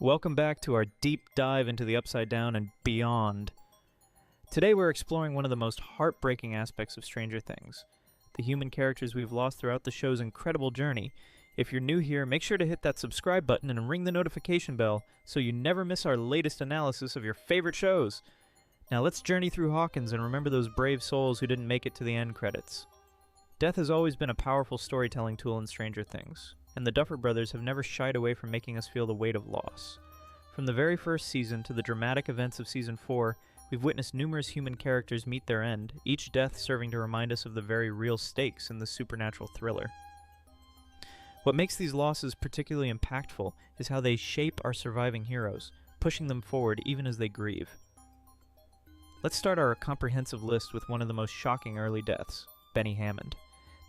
Welcome back to our deep dive into the Upside Down and beyond. Today we're exploring one of the most heartbreaking aspects of Stranger Things, the human characters we've lost throughout the show's incredible journey. If you're new here, make sure to hit that subscribe button and ring the notification bell so you never miss our latest analysis of your favorite shows. Now let's journey through Hawkins and remember those brave souls who didn't make it to the end credits. Death has always been a powerful storytelling tool in Stranger Things, and the Duffer Brothers have never shied away from making us feel the weight of loss. From the very first season to the dramatic events of Season 4, we've witnessed numerous human characters meet their end, each death serving to remind us of the very real stakes in this supernatural thriller. What makes these losses particularly impactful is how they shape our surviving heroes, pushing them forward even as they grieve. Let's start our comprehensive list with one of the most shocking early deaths, Benny Hammond.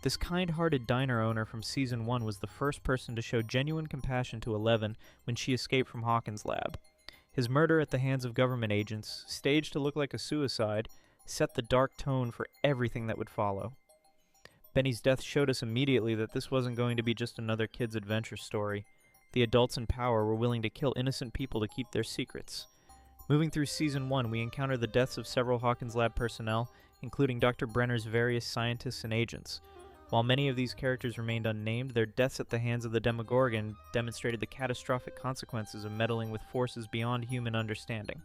This kind-hearted diner owner from Season 1 was the first person to show genuine compassion to Eleven when she escaped from Hawkins' lab. His murder at the hands of government agents, staged to look like a suicide, set the dark tone for everything that would follow. Benny's death showed us immediately that this wasn't going to be just another kid's adventure story. The adults in power were willing to kill innocent people to keep their secrets. Moving through Season 1, we encounter the deaths of several Hawkins lab personnel, including Dr. Brenner's various scientists and agents. While many of these characters remained unnamed, their deaths at the hands of the Demogorgon demonstrated the catastrophic consequences of meddling with forces beyond human understanding.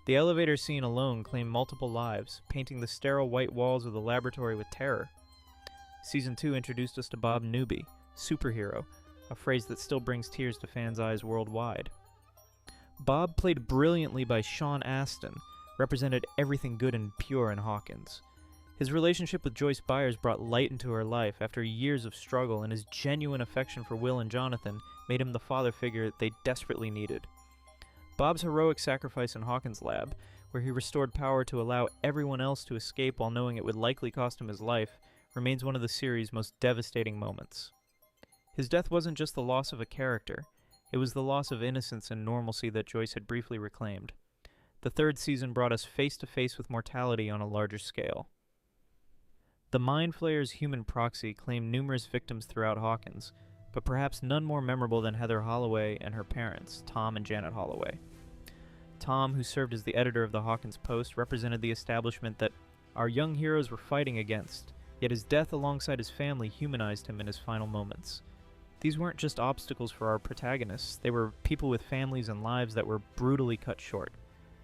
The elevator scene alone claimed multiple lives, painting the sterile white walls of the laboratory with terror. Season 2 introduced us to Bob Newby, superhero, a phrase that still brings tears to fans' eyes worldwide. Bob, played brilliantly by Sean Astin, represented everything good and pure in Hawkins. His relationship with Joyce Byers brought light into her life after years of struggle, and his genuine affection for Will and Jonathan made him the father figure they desperately needed. Bob's heroic sacrifice in Hawkins' lab, where he restored power to allow everyone else to escape while knowing it would likely cost him his life, remains one of the series' most devastating moments. His death wasn't just the loss of a character, it was the loss of innocence and normalcy that Joyce had briefly reclaimed. The third season brought us face to face with mortality on a larger scale. The Mind Flayer's human proxy claimed numerous victims throughout Hawkins, but perhaps none more memorable than Heather Holloway and her parents, Tom and Janet Holloway. Tom, who served as the editor of the Hawkins Post, represented the establishment that our young heroes were fighting against, yet his death alongside his family humanized him in his final moments. These weren't just obstacles for our protagonists, they were people with families and lives that were brutally cut short.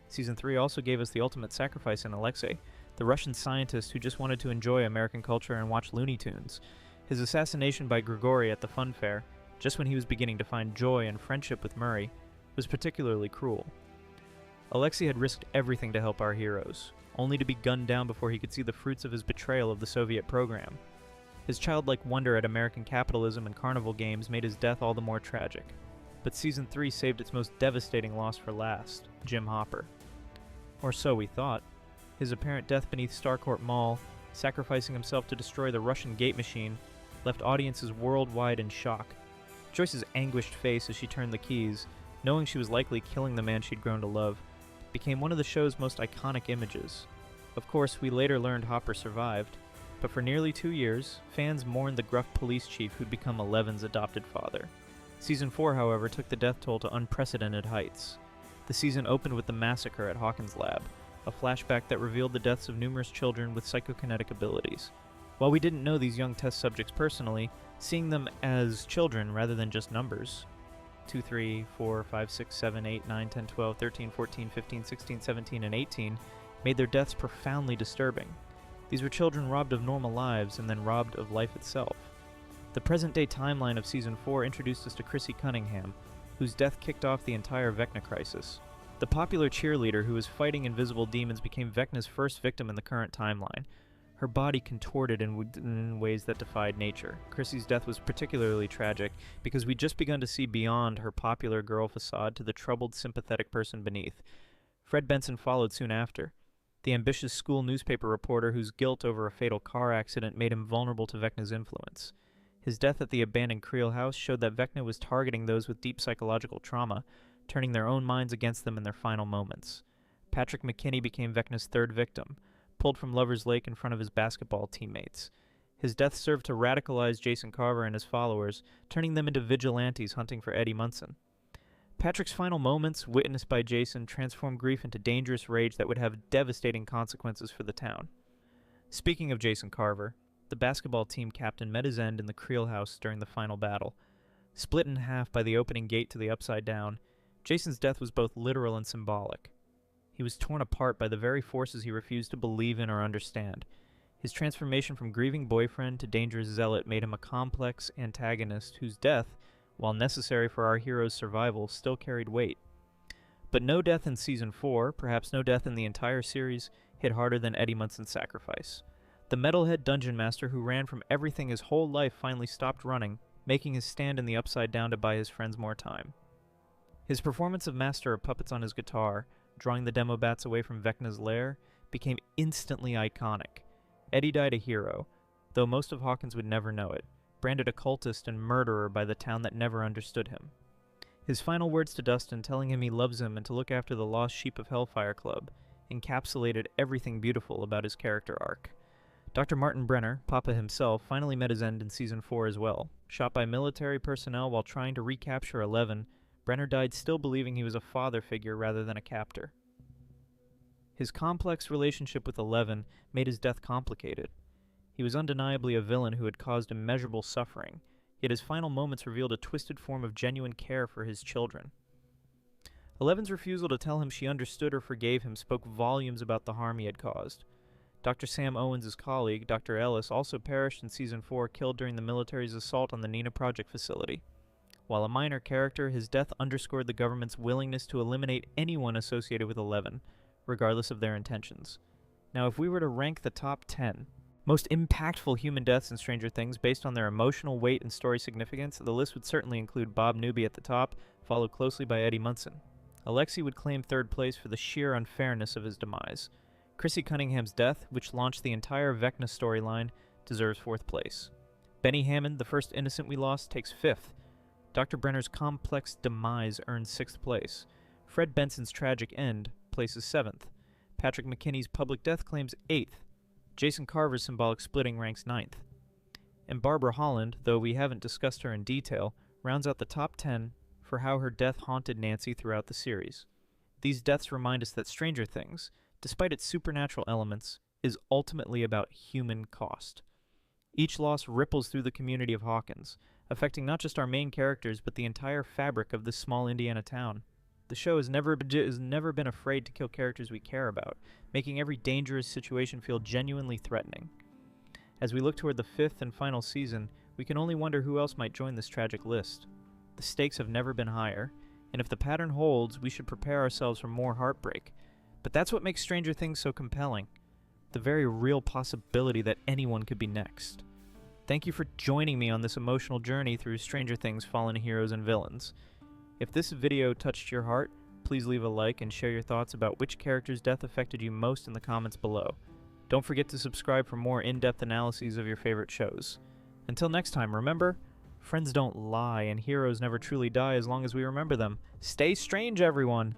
Season 3 also gave us the ultimate sacrifice in Alexei, the Russian scientist who just wanted to enjoy American culture and watch Looney Tunes. His assassination by Grigori at the fun fair, just when he was beginning to find joy and friendship with Murray, was particularly cruel. Alexei had risked everything to help our heroes, only to be gunned down before he could see the fruits of his betrayal of the Soviet program. His childlike wonder at American capitalism and carnival games made his death all the more tragic. But Season 3 saved its most devastating loss for last, Jim Hopper. Or so we thought. His apparent death beneath Starcourt Mall, sacrificing himself to destroy the Russian gate machine, left audiences worldwide in shock. Joyce's anguished face as she turned the keys, knowing she was likely killing the man she'd grown to love, became one of the show's most iconic images. Of course, we later learned Hopper survived, but for nearly 2 years, fans mourned the gruff police chief who'd become Eleven's adopted father. Season 4, however, took the death toll to unprecedented heights. The season opened with the massacre at Hawkins' lab, a flashback that revealed the deaths of numerous children with psychokinetic abilities. While we didn't know these young test subjects personally, seeing them as children rather than just numbers 2, 3, 4, 5, 6, 7, 8, 9, 10, 12, 13, 14, 15, 16, 17, and 18 made their deaths profoundly disturbing. These were children robbed of normal lives and then robbed of life itself. The present-day timeline of Season 4 introduced us to Chrissy Cunningham, whose death kicked off the entire Vecna crisis. The popular cheerleader who was fighting invisible demons became Vecna's first victim in the current timeline. Her body contorted in ways that defied nature. Chrissy's death was particularly tragic because we'd just begun to see beyond her popular girl facade to the troubled, sympathetic person beneath. Fred Benson followed soon after, the ambitious school newspaper reporter whose guilt over a fatal car accident made him vulnerable to Vecna's influence. His death at the abandoned Creel house showed that Vecna was targeting those with deep psychological trauma, turning their own minds against them in their final moments. Patrick McKinney became Vecna's third victim, pulled from Lover's Lake in front of his basketball teammates. His death served to radicalize Jason Carver and his followers, turning them into vigilantes hunting for Eddie Munson. Patrick's final moments, witnessed by Jason, transform grief into dangerous rage that would have devastating consequences for the town. Speaking of Jason Carver, the basketball team captain met his end in the Creel house during the final battle. Split in half by the opening gate to the Upside Down, Jason's death was both literal and symbolic. He was torn apart by the very forces he refused to believe in or understand. His transformation from grieving boyfriend to dangerous zealot made him a complex antagonist whose death, while necessary for our hero's survival, still carried weight. But no death in Season 4, perhaps no death in the entire series, hit harder than Eddie Munson's sacrifice. The metalhead dungeon master who ran from everything his whole life finally stopped running, making his stand in the Upside Down to buy his friends more time. His performance of Master of Puppets on his guitar, drawing the demo bats away from Vecna's lair, became instantly iconic. Eddie died a hero, though most of Hawkins would never know it, branded a cultist and murderer by the town that never understood him. His final words to Dustin, telling him he loves him and to look after the lost sheep of Hellfire Club, encapsulated everything beautiful about his character arc. Dr. Martin Brenner, Papa himself, finally met his end in Season 4 as well. Shot by military personnel while trying to recapture 11, Brenner died still believing he was a father figure rather than a captor. His complex relationship with 11 made his death complicated. He was undeniably a villain who had caused immeasurable suffering, yet his final moments revealed a twisted form of genuine care for his children. 11's refusal to tell him she understood or forgave him spoke volumes about the harm he had caused. Dr. Sam Owens' colleague, Dr. Ellis, also perished in Season 4, killed during the military's assault on the Nina Project facility. While a minor character, his death underscored the government's willingness to eliminate anyone associated with 11, regardless of their intentions. Now, if we were to rank the top 10 most impactful human deaths in Stranger Things based on their emotional weight and story significance, the list would certainly include Bob Newby at the top, followed closely by Eddie Munson. Alexi would claim third place for the sheer unfairness of his demise. Chrissy Cunningham's death, which launched the entire Vecna storyline, deserves fourth place. Benny Hammond, the first innocent we lost, takes fifth. Dr. Brenner's complex demise earns sixth place. Fred Benson's tragic end places seventh. Patrick McKinney's public death claims eighth. Jason Carver's symbolic splitting ranks ninth. And Barbara Holland, though we haven't discussed her in detail, rounds out the top 10 for how her death haunted Nancy throughout the series. These deaths remind us that Stranger Things, despite its supernatural elements, is ultimately about human cost. Each loss ripples through the community of Hawkins, affecting not just our main characters but the entire fabric of this small Indiana town. The show has never been afraid to kill characters we care about, making every dangerous situation feel genuinely threatening. As we look toward the fifth and final season, we can only wonder who else might join this tragic list. The stakes have never been higher, and if the pattern holds, we should prepare ourselves for more heartbreak. But that's what makes Stranger Things so compelling, the very real possibility that anyone could be next. Thank you for joining me on this emotional journey through Stranger Things fallen heroes and villains. If this video touched your heart, please leave a like and share your thoughts about which character's death affected you most in the comments below. Don't forget to subscribe for more in-depth analyses of your favorite shows. Until next time, remember, friends don't lie and heroes never truly die as long as we remember them. Stay strange, everyone!